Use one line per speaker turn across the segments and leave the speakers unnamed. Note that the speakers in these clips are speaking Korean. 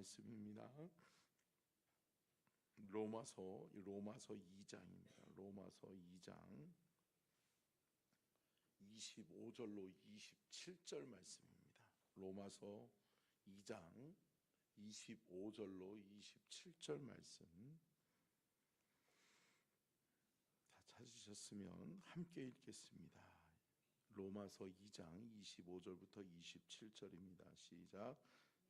말씀입니다. 로마서 2장입니다. 로마서 2장 25절로 27절 말씀입니다. 로마서 2장 25절로 27절 말씀 다 찾으셨으면 함께 읽겠습니다. 로마서 2장 25절부터 27절입니다. 시작.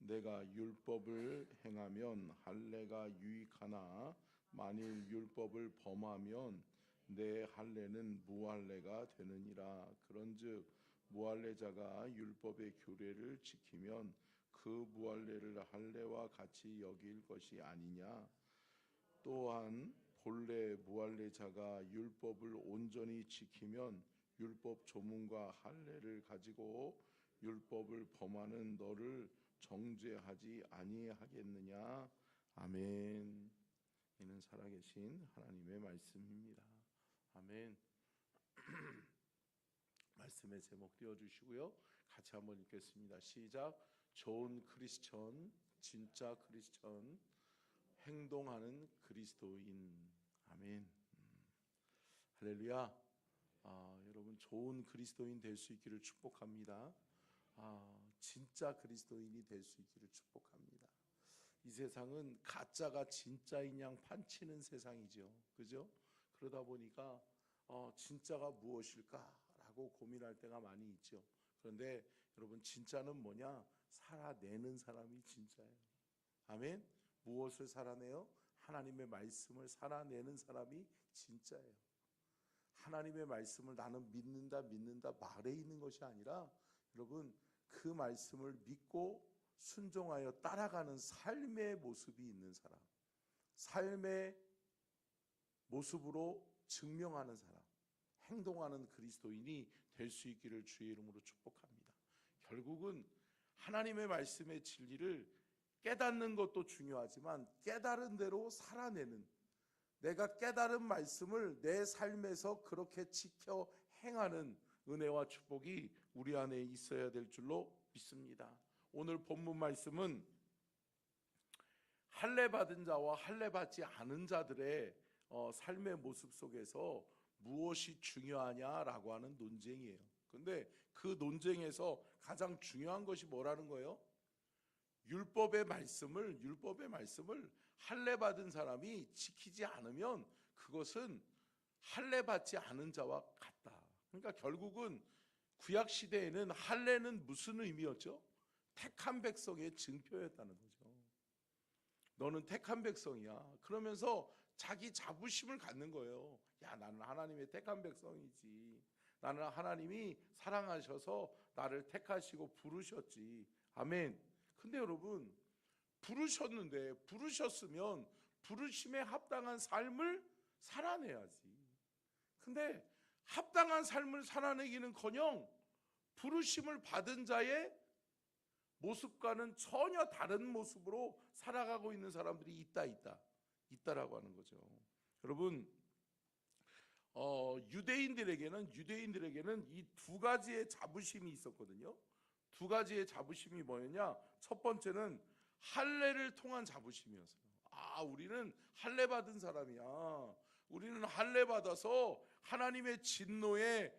내가 율법을 행하면 할례가 유익하나 만일 율법을 범하면 내 할례는 무할례가 되느니라. 그런즉 무할례자가 율법의 규례를 지키면 그 무할례를 할례와 같이 여길 것이 아니냐. 또한 본래 무할례자가 율법을 온전히 지키면 율법 조문과 할례를 가지고 율법을 범하는 너를 정죄하지 아니하겠느냐. 아멘. 이는 살아계신 하나님의 말씀입니다. 아멘. 말씀의 제목 띄워주시고요, 같이 한번 읽겠습니다. 시작. 좋은 크리스천, 진짜 크리스천, 행동하는 그리스도인. 아멘. 할렐루야. 여러분 좋은 그리스도인 될 수 있기를 축복합니다. 진짜 그리스도인이 될 수 있기를 축복합니다. 이 세상은 가짜가 진짜인 양 판치는 세상이죠. 그죠? 그러다 보니까 진짜가 무엇일까라고 고민할 때가 많이 있죠. 그런데 여러분 진짜는 뭐냐? 살아내는 사람이 진짜예요. 아멘. 무엇을 살아내요? 하나님의 말씀을 살아내는 사람이 진짜예요. 하나님의 말씀을 나는 믿는다 말에 있는 것이 아니라 여러분 그 말씀을 믿고 순종하여 따라가는 삶의 모습이 있는 사람, 삶의 모습으로 증명하는 사람, 행동하는 그리스도인이 될 수 있기를 주의 이름으로 축복합니다. 결국은 하나님의 말씀의 진리를 깨닫는 것도 중요하지만 깨달은 대로 살아내는, 내가 깨달은 말씀을 내 삶에서 그렇게 지켜 행하는 은혜와 축복이 우리 안에 있어야 될 줄로 믿습니다. 오늘 본문 말씀은 할례 받은 자와 할례 받지 않은 자들의 삶의 모습 속에서 무엇이 중요하냐라고 하는 논쟁이에요. 그런데 그 논쟁에서 가장 중요한 것이 뭐라는 거예요? 율법의 말씀을 할례 받은 사람이 지키지 않으면 그것은 할례 받지 않은 자와 같다. 그러니까 결국은 구약 시대에는 할례는 무슨 의미였죠? 택한 백성의 증표였다는 거죠. 너는 택한 백성이야. 그러면서 자기 자부심을 갖는 거예요. 야, 나는 하나님의 택한 백성이지. 나는 하나님이 사랑하셔서 나를 택하시고 부르셨지. 아멘. 근데 여러분 부르셨으면 부르심에 합당한 삶을 살아내야지. 근데 합당한 삶을 살아내기는커녕 부르심을 받은 자의 모습과는 전혀 다른 모습으로 살아가고 있는 사람들이 있다라고 하는 거죠. 여러분 유대인들에게는 이 두 가지의 자부심이 있었거든요. 두 가지의 자부심이 뭐였냐? 첫 번째는 할례를 통한 자부심이었어요. 우리는 할례 받은 사람이야. 우리는 할례 받아서 하나님의 진노의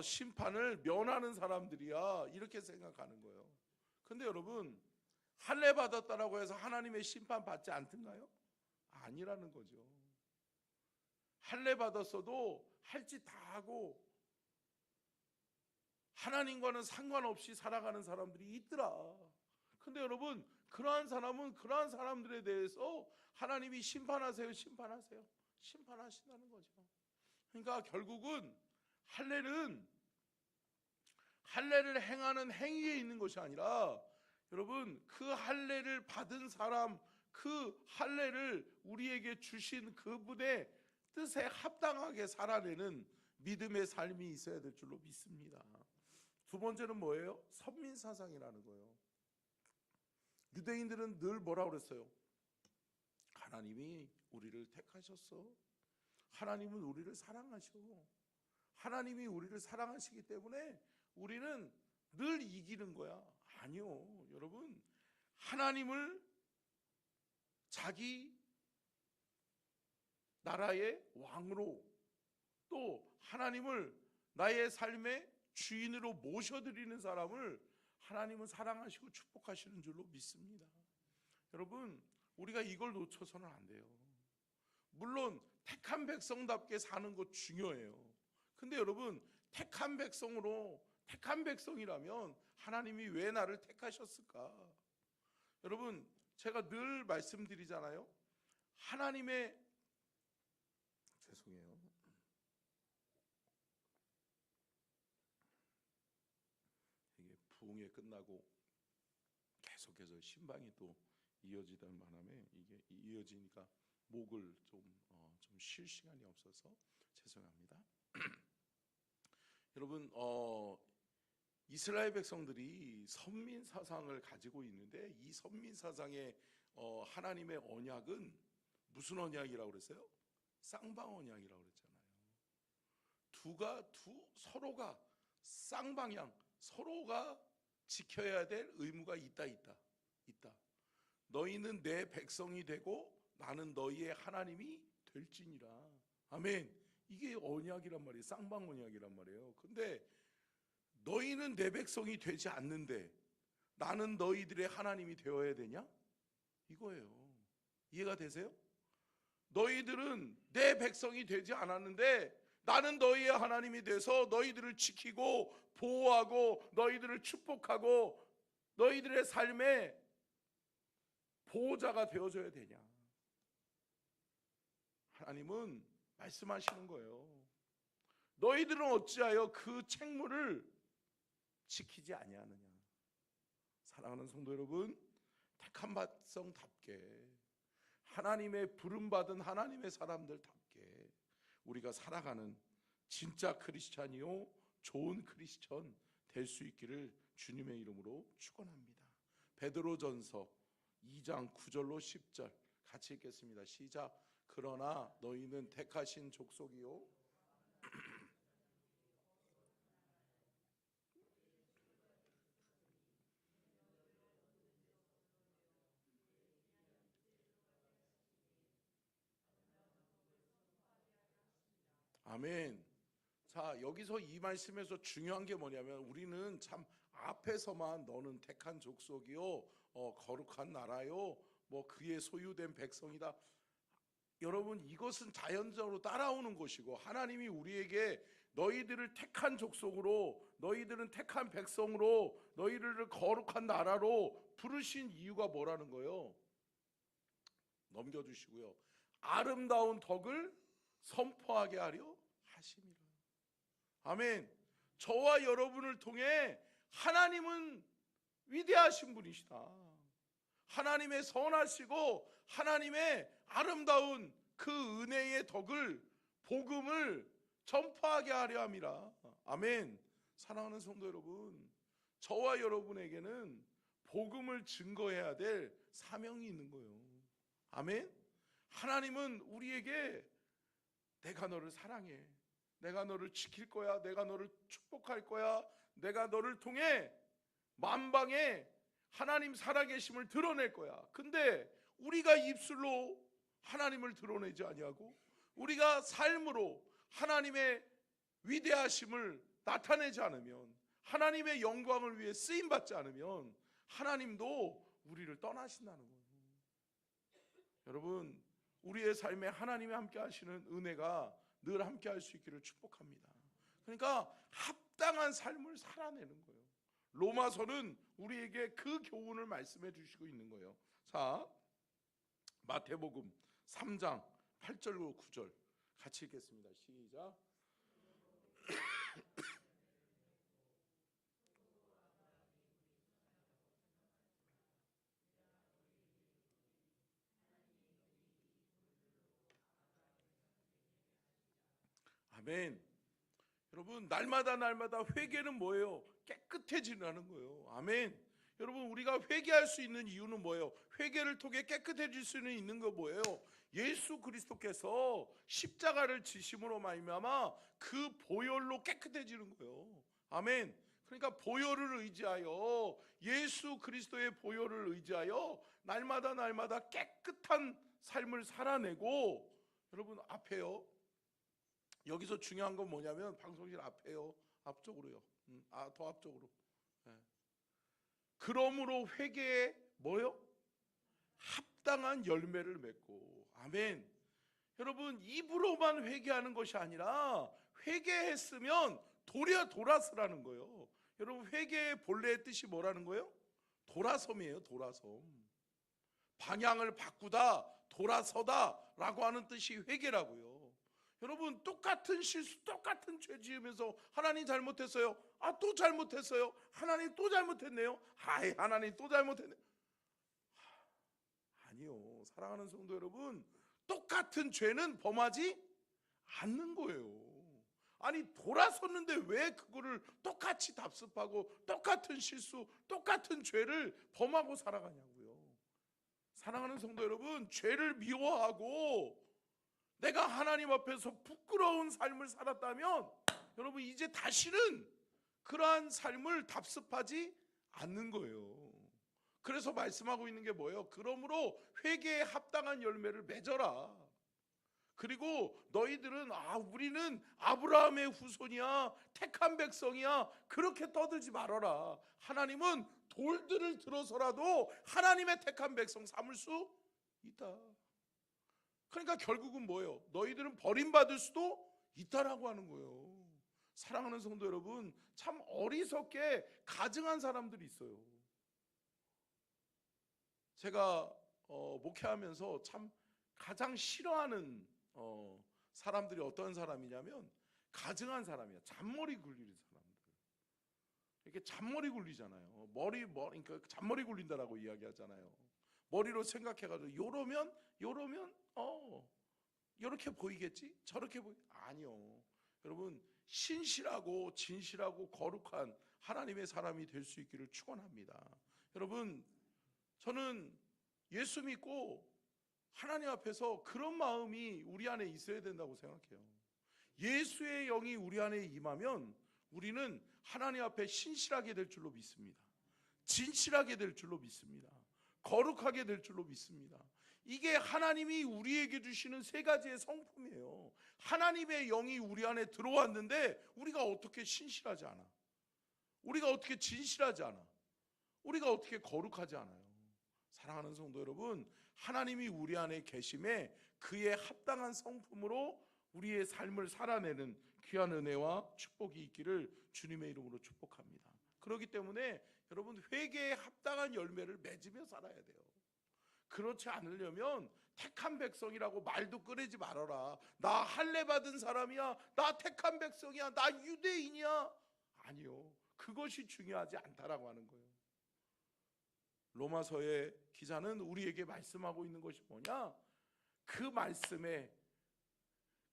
심판을 면하는 사람들이야. 이렇게 생각하는 거예요. 근데 여러분 할례 받았다라고 해서 하나님의 심판 받지 않던가요? 아니라는 거죠. 할례 받았어도 할 짓 다 하고 하나님과는 상관없이 살아가는 사람들이 있더라. 근데 여러분 그러한 사람은 그러한 사람들에 대해서 하나님이 심판하신다는 거죠. 그러니까 결국은 할례를 행하는 행위에 있는 것이 아니라 여러분 그 할례를 받은 사람, 그 할례를 우리에게 주신 그분의 뜻에 합당하게 살아내는 믿음의 삶이 있어야 될 줄로 믿습니다. 두 번째는 뭐예요? 선민사상이라는 거예요. 유대인들은 늘 뭐라고 그랬어요? 하나님이 우리를 택하셨어. 하나님은 우리를 사랑하셔. 하나님이 우리를 사랑하시기 때문에 우리는 늘 이기는 거야. 아니요. 여러분 하나님을 자기 나라의 왕으로 또 하나님을 나의 삶의 주인으로 모셔드리는 사람을 하나님은 사랑하시고 축복하시는 줄로 믿습니다. 여러분, 우리가 이걸 놓쳐서는 안 돼요. 물론 택한 백성답게 사는 것 중요해요. 근데 여러분, 택한 백성이라면 하나님이 왜 나를 택하셨을까? 여러분, 제가 늘 말씀드리잖아요. 하나님의, 죄송해요. 이게 부흥회 끝나고 계속해서 신방이 또 이어지던 바람에 이게 이어지니까 목을 좀 쉴 시간이 없어서 죄송합니다. 여러분, 이스라엘 백성들이 선민 사상을 가지고 있는데 이 선민 사상의 하나님의 언약은 무슨 언약이라고 그랬어요? 쌍방 언약이라고 그랬잖아요. 서로가 쌍방향, 서로가 지켜야 될 의무가 있다. 너희는 내 백성이 되고 나는 너희의 하나님이 될지니라. 아멘. 이게 언약이란 말이에요. 쌍방 언약이란 말이에요. 근데 너희는 내 백성이 되지 않는데 나는 너희들의 하나님이 되어야 되냐? 이거예요. 이해가 되세요? 너희들은 내 백성이 되지 않았는데 나는 너희의 하나님이 돼서 너희들을 지키고 보호하고 너희들을 축복하고 너희들의 삶의 보호자가 되어줘야 되냐? 하나님은 말씀하시는 거예요. 너희들은 어찌하여 그 책무를 지키지 아니하느냐? 사랑하는 성도 여러분, 택한 백성답게 하나님의 부름받은 하나님의 사람들답게 우리가 살아가는 진짜 크리스찬이요 좋은 크리스찬 될 수 있기를 주님의 이름으로 축원합니다. 베드로전서 2장 9절로 10절 같이 읽겠습니다. 시작. 그러나 너희는 택하신 족속이요 아멘. 자, 여기서 이 말씀에서 중요한 게 뭐냐면 우리는 참 앞에서만 너는 택한 족속이요 거룩한 나라요 뭐 그의 소유된 백성이다. 여러분, 이것은 자연적으로 따라오는 것이고 하나님이 우리에게 너희들을 택한 족속으로 너희들은 택한 백성으로 너희들을 거룩한 나라로 부르신 이유가 뭐라는 거예요? 넘겨주시고요. 아름다운 덕을 선포하게 하려 하심이라. 아멘. 저와 여러분을 통해 하나님은 위대하신 분이시다. 하나님의 선하시고 하나님의 아름다운 그 은혜의 덕을 복음을 전파하게 하려 함이라. 아멘. 사랑하는 성도 여러분, 저와 여러분에게는 복음을 증거해야 될 사명이 있는 거예요. 아멘. 하나님은 우리에게 내가 너를 사랑해, 내가 너를 지킬 거야, 내가 너를 축복할 거야, 내가 너를 통해 만방에 하나님 살아계심을 드러낼 거야. 근데 우리가 입술로 하나님을 드러내지 아니하고 우리가 삶으로 하나님의 위대하심을 나타내지 않으면, 하나님의 영광을 위해 쓰임받지 않으면 하나님도 우리를 떠나신다는 거예요. 여러분, 우리의 삶에 하나님이 함께 하시는 은혜가 늘 함께 할 수 있기를 축복합니다. 그러니까 합당한 삶을 살아내는 거예요. 로마서는 우리에게 그 교훈을 말씀해 주시고 있는 거예요. 자, 마태복음 3장 8절로 9절 같이 읽겠습니다. 시작. 아멘. 여러분, 날마다 회개는 뭐예요? 깨끗해지라는 거예요. 아멘. 여러분, 우리가 회개할 수 있는 이유는 뭐예요? 회개를 통해 깨끗해질 수는 있는 거 뭐예요? 예수 그리스도께서 십자가를 지심으로 말미암아 그 보혈로 깨끗해지는 거예요. 아멘. 그러니까 보혈을 의지하여, 예수 그리스도의 보혈을 의지하여 날마다 날마다 깨끗한 삶을 살아내고, 여러분 앞에요, 여기서 중요한 건 뭐냐면 방송실 앞에요, 앞쪽으로요. 더 앞쪽으로. 네. 그러므로 회개에 뭐요? 합당한 열매를 맺고. 아멘. 여러분 입으로만 회개하는 것이 아니라 회개했으면 돌아서라는 거예요. 여러분 회개의 본래의 뜻이 뭐라는 거예요? 돌아섬이에요. 돌아섬. 방향을 바꾸다, 돌아서다 라고 하는 뜻이 회개라고요. 여러분 똑같은 실수, 똑같은 죄 지으면서 하나님 잘못했어요. 또 잘못했어요. 하나님 또 잘못했네요. 하나님 또 잘못했네요. 아니요. 사랑하는 성도 여러분, 똑같은 죄는 범하지 않는 거예요. 아니 돌아섰는데 왜 그거를 똑같이 답습하고 똑같은 실수, 똑같은 죄를 범하고 살아가냐고요. 사랑하는 성도 여러분, 죄를 미워하고 내가 하나님 앞에서 부끄러운 삶을 살았다면 여러분 이제 다시는 그러한 삶을 답습하지 않는 거예요. 그래서 말씀하고 있는 게 뭐예요? 그러므로 회개에 합당한 열매를 맺어라. 그리고 너희들은 우리는 아브라함의 후손이야, 택한 백성이야, 그렇게 떠들지 말아라. 하나님은 돌들을 들어서라도 하나님의 택한 백성 삼을 수 있다. 그러니까 결국은 뭐예요? 너희들은 버림받을 수도 있다라고 하는 거예요. 사랑하는 성도 여러분, 참 어리석게 가증한 사람들이 있어요. 제가 목회하면서 참 가장 싫어하는 사람들이 어떤 사람이냐면 가증한 사람이야. 잔머리 굴리는 사람들. 이렇게 잔머리 굴리잖아요. 그러니까 잔머리 굴린다라고 이야기하잖아요. 머리로 생각해가지고 요러면 이렇게 보이겠지? 저렇게 아니요. 여러분 신실하고 진실하고 거룩한 하나님의 사람이 될 수 있기를 축원합니다. 여러분 저는 예수 믿고 하나님 앞에서 그런 마음이 우리 안에 있어야 된다고 생각해요. 예수의 영이 우리 안에 임하면 우리는 하나님 앞에 신실하게 될 줄로 믿습니다. 진실하게 될 줄로 믿습니다. 거룩하게 될 줄로 믿습니다. 이게 하나님이 우리에게 주시는 세 가지의 성품이에요. 하나님의 영이 우리 안에 들어왔는데 우리가 어떻게 신실하지 않아? 우리가 어떻게 진실하지 않아? 우리가 어떻게 거룩하지 않아요? 사랑하는 성도 여러분, 하나님이 우리 안에 계심에 그의 합당한 성품으로 우리의 삶을 살아내는 귀한 은혜와 축복이 있기를 주님의 이름으로 축복합니다. 그렇기 때문에 여러분 회개에 합당한 열매를 맺으며 살아야 돼요. 그렇지 않으려면 택한 백성이라고 말도 꺼내지 말아라. 나 할례 받은 사람이야, 나 택한 백성이야, 나 유대인이야. 아니요, 그것이 중요하지 않다라고 하는 거예요. 로마서의 기자는 우리에게 말씀하고 있는 것이 뭐냐? 그 말씀에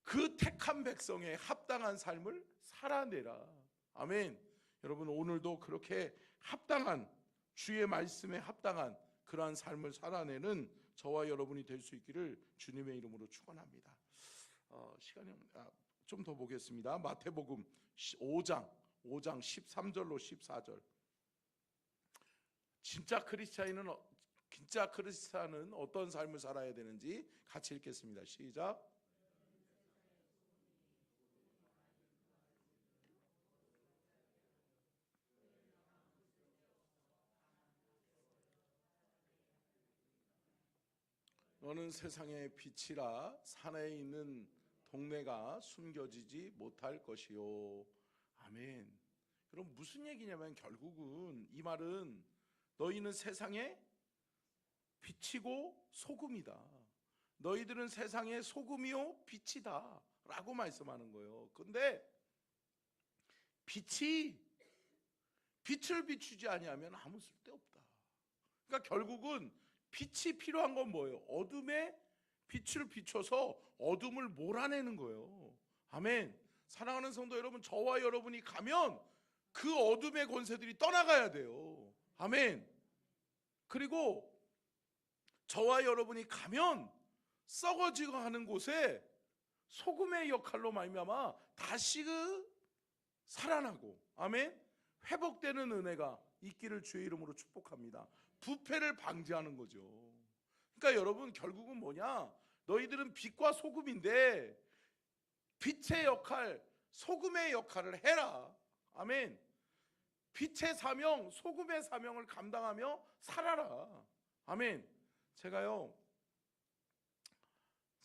그 택한 백성의 합당한 삶을 살아내라. 아멘. 여러분 오늘도 그렇게 합당한 주의 말씀에 합당한 그러한 삶을 살아내는 저와 여러분이 될 수 있기를 주님의 이름으로 축원합니다. 시간이 좀 더 보겠습니다. 마태복음 5장 13절로 14절. 진짜 크리스찬은 어떤 삶을 살아야 되는지 같이 읽겠습니다. 시작. 너는 세상의 빛이라 산에 있는 동네가 숨겨지지 못할 것이요. 아멘. 그럼 무슨 얘기냐면 결국은 이 말은 너희는 세상의 빛이고 소금이다. 너희들은 세상의 소금이요 빛이다 라고 말씀하는 거예요. 근데 빛을 비추지 아니하면 아무 쓸데없다. 그러니까 결국은 빛이 필요한 건 뭐예요? 어둠에 빛을 비춰서 어둠을 몰아내는 거예요. 아멘. 사랑하는 성도 여러분, 저와 여러분이 가면 그 어둠의 권세들이 떠나가야 돼요. 아멘. 그리고 저와 여러분이 가면 썩어지고 하는 곳에 소금의 역할로 말미암아 다시 살아나고 아멘, 회복되는 은혜가 있기를 주의 이름으로 축복합니다. 부패를 방지하는 거죠. 그러니까 여러분 결국은 뭐냐? 너희들은 빛과 소금인데 빛의 역할, 소금의 역할을 해라. 아멘. 빛의 사명, 소금의 사명을 감당하며 살아라. 아멘.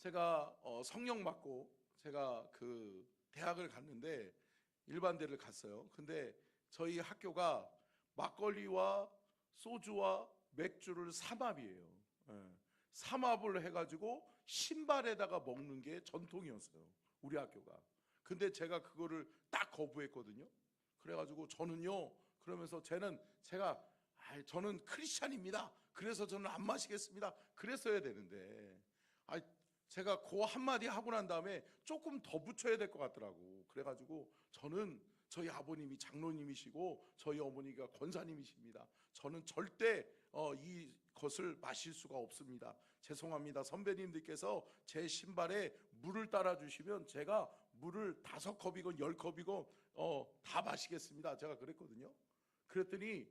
제가 성령 받고 제가 그 대학을 갔는데 일반대를 갔어요. 근데 저희 학교가 막걸리와 소주와 맥주를 삼합이에요. 예. 삼합을 해가지고 신발에다가 먹는 게 전통이었어요. 우리 학교가. 근데 제가 그거를 딱 거부했거든요. 그래가지고 저는요. 그러면서 저는 크리스찬입니다. 그래서 저는 안 마시겠습니다. 그랬어야 되는데, 제가 그 한마디 하고 난 다음에 조금 더 붙여야 될 것 같더라고. 그래가지고 저는 저희 아버님이 장로님이시고 저희 어머니가 권사님이십니다. 저는 절대 이것을 마실 수가 없습니다. 죄송합니다. 선배님들께서 제 신발에 물을 따라 주시면 제가 물을 5컵이건 10컵이건 다 마시겠습니다. 제가 그랬거든요. 그랬더니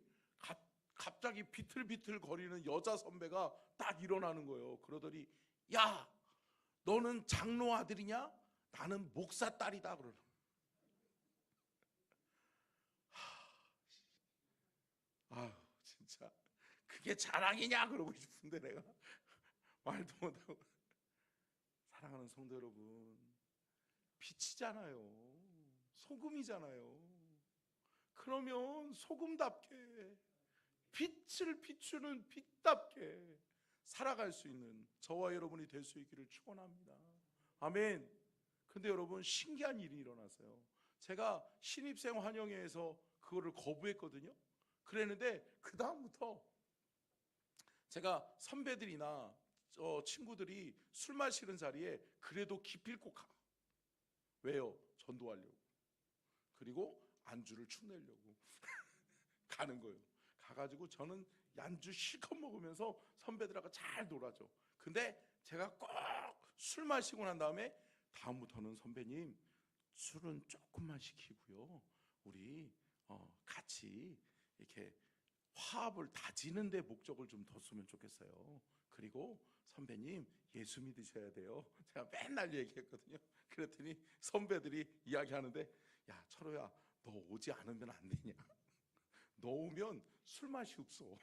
갑자기 비틀비틀 거리는 여자 선배가 딱 일어나는 거예요. 그러더니 야, 너는 장로 아들이냐? 나는 목사 딸이다. 그러는. 아유, 진짜 그게 자랑이냐? 그러고 싶은데 내가 말도 못하고. 사랑하는 성도 여러분, 빛이잖아요. 소금이잖아요. 그러면 소금답게, 빛을 비추는 빛답게 살아갈 수 있는 저와 여러분이 될 수 있기를 축원합니다. 아멘. 근데 여러분, 신기한 일이 일어났어요. 제가 신입생 환영회에서 그거를 거부했거든요. 그랬는데 그 다음부터 제가 선배들이나 친구들이 술 마시는 자리에 그래도 기필코 가. 왜요? 전도하려고. 그리고 안주를 축내려고 가는 거예요. 가가지고 저는 안주 실컷 먹으면서 선배들하고 잘 놀아줘. 근데 제가 꼭 술 마시고 난 다음에 다음부터는 선배님 술은 조금만 시키고요. 우리 같이 이렇게 화합을 다지는 데 목적을 좀 뒀으면 좋겠어요. 그리고 선배님 예수 믿으셔야 돼요. 제가 맨날 얘기했거든요. 그랬더니 선배들이 이야기하는데, 야 철호야, 너 오지 않으면 안 되냐? 너 오면 술 맛이 없어.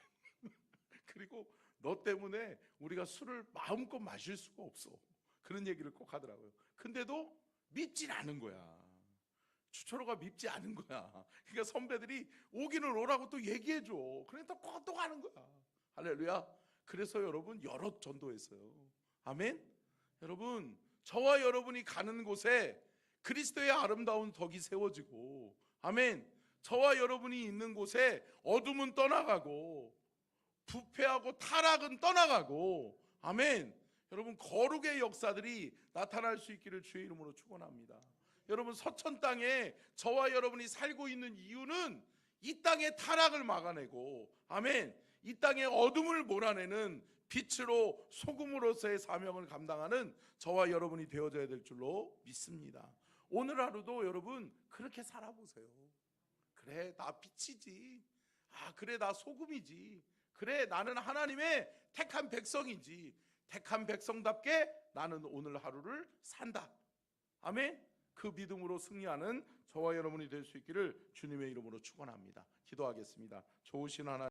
그리고 너 때문에 우리가 술을 마음껏 마실 수가 없어. 그런 얘기를 꼭 하더라고요. 근데도 믿질 않은 거야. 주철호가 믿지 않은 거야. 그러니까 선배들이 오기는 오라고 또 얘기해줘. 그러니까 또 가는 거야. 할렐루야. 그래서 여러분 여러 전도했어요. 아멘. 여러분, 저와 여러분이 가는 곳에 그리스도의 아름다운 덕이 세워지고, 아멘, 저와 여러분이 있는 곳에 어둠은 떠나가고 부패하고 타락은 떠나가고, 아멘, 여러분 거룩의 역사들이 나타날 수 있기를 주의 이름으로 축원합니다. 여러분, 서천 땅에 저와 여러분이 살고 있는 이유는 이 땅의 타락을 막아내고, 아멘, 이 땅의 어둠을 몰아내는 빛으로 소금으로서의 사명을 감당하는 저와 여러분이 되어져야 될 줄로 믿습니다. 오늘 하루도 여러분 그렇게 살아보세요. 그래, 나 빛이지. 그래, 나 소금이지. 그래, 나는 하나님의 택한 백성이지. 택한 백성답게 나는 오늘 하루를 산다. 아멘. 그 믿음으로 승리하는 저와 여러분이 될 수 있기를 주님의 이름으로 축원합니다. 기도하겠습니다. 좋으신 하나님,